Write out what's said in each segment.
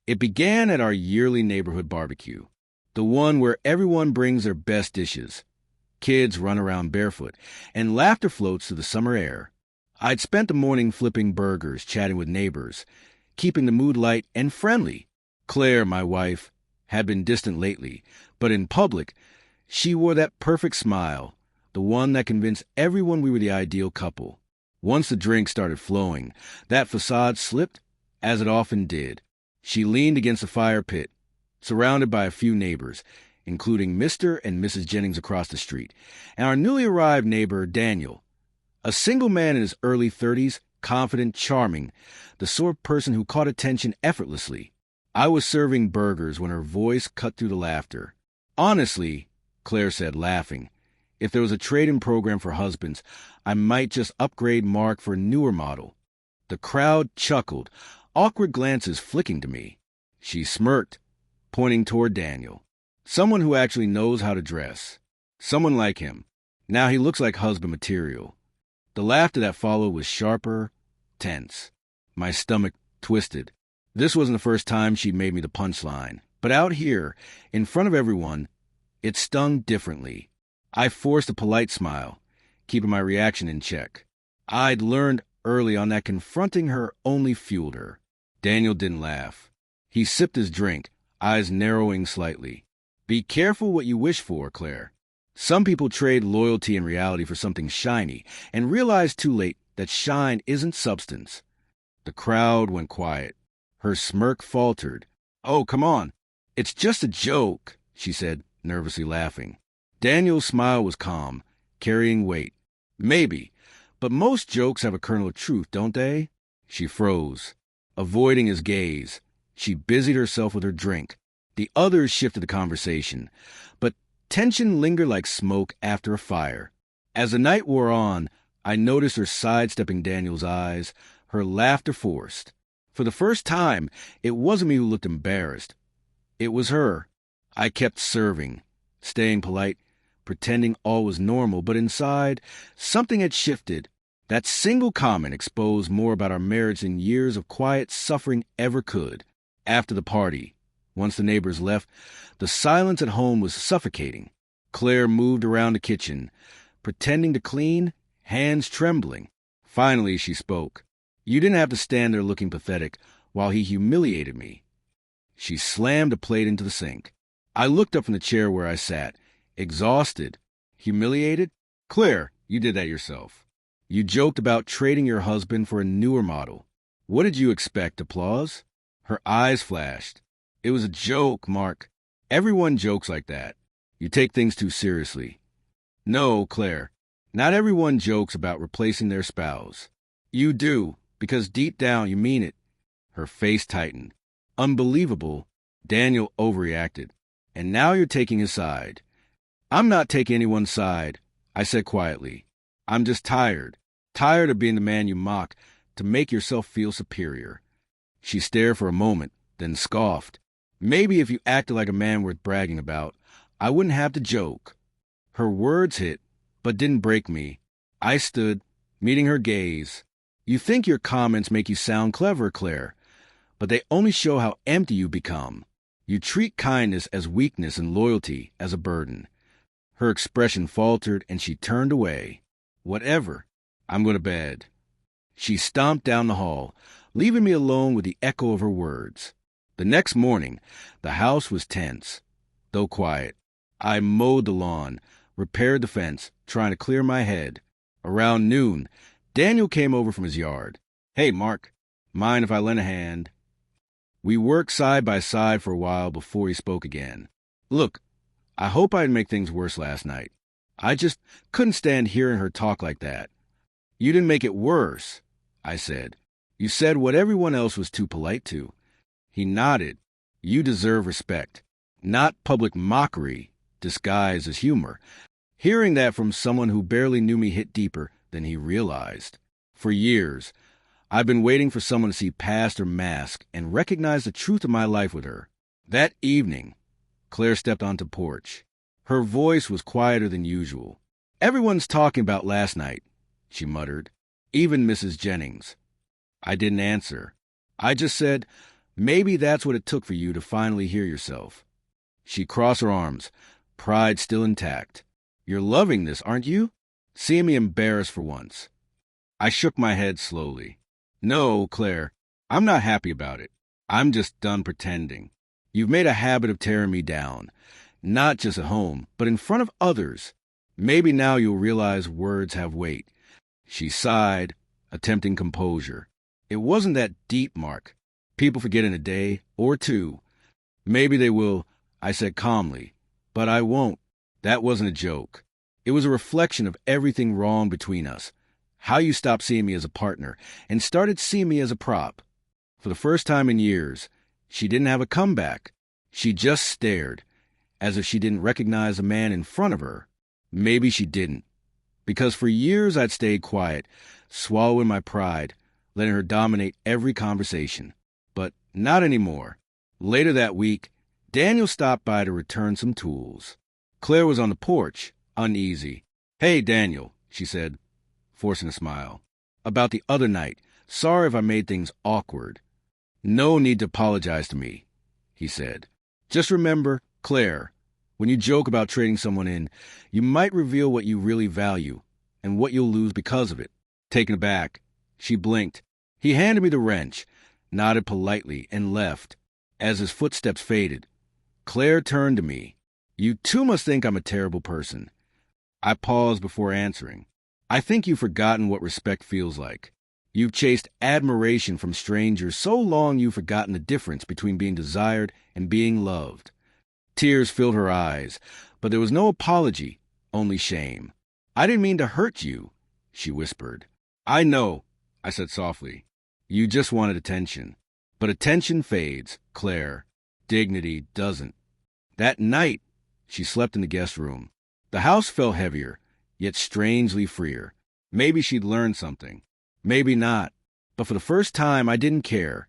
It began at our yearly neighborhood barbecue, the one where everyone brings their best dishes. Kids run around barefoot, and laughter floats through the summer air. I'd spent the morning flipping burgers, chatting with neighbors, keeping the mood light and friendly. Claire, my wife, had been distant lately, but in public, she wore that perfect smile, the one that convinced everyone we were the ideal couple. Once the drink started flowing, that facade slipped, as it often did. She leaned against the fire pit, surrounded by a few neighbors, including Mr. and Mrs. Jennings across the street, and our newly arrived neighbor, Daniel, a single man in his early 30s, confident, charming, the sort of person who caught attention effortlessly. I was serving burgers when her voice cut through the laughter. Honestly, Claire said, laughing, if there was a trade-in program for husbands, I might just upgrade Mark for a newer model. The crowd chuckled, awkward glances flicking to me. She smirked, pointing toward Daniel. Someone who actually knows how to dress. Someone like him. Now he looks like husband material. The laughter that followed was sharper, tense. My stomach twisted. This wasn't the first time she'd made me the punchline. But out here, in front of everyone, it stung differently. I forced a polite smile, keeping my reaction in check. I'd learned early on that confronting her only fueled her. Daniel didn't laugh. He sipped his drink, eyes narrowing slightly. Be careful what you wish for, Claire. Some people trade loyalty and reality for something shiny and realize too late that shine isn't substance. The crowd went quiet. Her smirk faltered. Oh, come on. It's just a joke, she said, nervously laughing. Daniel's smile was calm, carrying weight. Maybe, but most jokes have a kernel of truth, don't they? She froze, avoiding his gaze. She busied herself with her drink. The others shifted the conversation, but tension lingered like smoke after a fire. As the night wore on, I noticed her sidestepping Daniel's eyes, her laughter forced. For the first time, it wasn't me who looked embarrassed. It was her. I kept serving, staying polite, pretending all was normal, but inside, something had shifted. That single comment exposed more about our marriage than years of quiet suffering ever could. After the party, once the neighbors left, the silence at home was suffocating. Claire moved around the kitchen, pretending to clean, hands trembling. Finally, she spoke. You didn't have to stand there looking pathetic while he humiliated me. She slammed a plate into the sink. I looked up from the chair where I sat, exhausted. Humiliated? Claire, you did that yourself. You joked about trading your husband for a newer model. What did you expect, applause? Her eyes flashed. It was a joke, Mark. Everyone jokes like that. You take things too seriously. No, Claire, not everyone jokes about replacing their spouse. You do, because deep down you mean it. Her face tightened. Unbelievable. Daniel overreacted. And now you're taking his side. I'm not taking anyone's side, I said quietly. I'm just tired. Tired of being the man you mock to make yourself feel superior. She stared for a moment, then scoffed. Maybe if you acted like a man worth bragging about, I wouldn't have to joke. Her words hit, but didn't break me. I stood, meeting her gaze. You think your comments make you sound clever, Claire, but they only show how empty you become. You treat kindness as weakness and loyalty as a burden. Her expression faltered and she turned away. Whatever. I'm going to bed. She stomped down the hall, leaving me alone with the echo of her words. The next morning, the house was tense, though quiet. I mowed the lawn, repaired the fence, trying to clear my head. Around noon, Daniel came over from his yard. Hey, Mark, mind if I lend a hand? We worked side by side for a while before he spoke again. Look, I hope I didn't make things worse last night. I just couldn't stand hearing her talk like that. You didn't make it worse, I said. You said what everyone else was too polite to. He nodded. You deserve respect, not public mockery disguised as humor. Hearing that from someone who barely knew me hit deeper than he realized. For years, I've been waiting for someone to see past her mask and recognize the truth of my life with her. That evening, Claire stepped onto the porch. Her voice was quieter than usual. Everyone's talking about last night, she muttered. Even Mrs. Jennings. I didn't answer. I just said, Maybe that's what it took for you to finally hear yourself. She crossed her arms, pride still intact. You're loving this, aren't you? Seeing me embarrassed for once. I shook my head slowly. No, Claire, I'm not happy about it. I'm just done pretending. You've made a habit of tearing me down, not just at home, but in front of others. Maybe now you'll realize words have weight. She sighed, attempting composure. It wasn't that deep, Mark. People forget in a day or two. Maybe they will, I said calmly, but I won't. That wasn't a joke. It was a reflection of everything wrong between us. How you stopped seeing me as a partner and started seeing me as a prop. For the first time in years, she didn't have a comeback. She just stared, as if she didn't recognize the man in front of her. Maybe she didn't, because for years I'd stayed quiet, swallowing my pride, letting her dominate every conversation. But not anymore. Later that week, Daniel stopped by to return some tools. Claire was on the porch, uneasy. Hey, Daniel, she said, forcing a smile. About the other night, sorry if I made things awkward. No need to apologize to me, he said. Just remember, Claire, when you joke about trading someone in, you might reveal what you really value and what you'll lose because of it. Taken aback, she blinked. He handed me the wrench, nodded politely, and left. As his footsteps faded, Claire turned to me. You too must think I'm a terrible person. I paused before answering. I think you've forgotten what respect feels like. You've chased admiration from strangers so long you've forgotten the difference between being desired and being loved. Tears filled her eyes, but there was no apology, only shame. I didn't mean to hurt you, she whispered. I know, I said softly. You just wanted attention. But attention fades, Claire. Dignity doesn't. That night, she slept in the guest room. The house felt heavier, yet strangely freer. Maybe she'd learned something. Maybe not. But for the first time, I didn't care,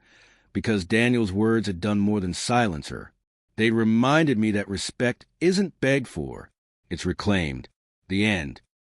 because Daniel's words had done more than silence her. They reminded me that respect isn't begged for. It's reclaimed. The end.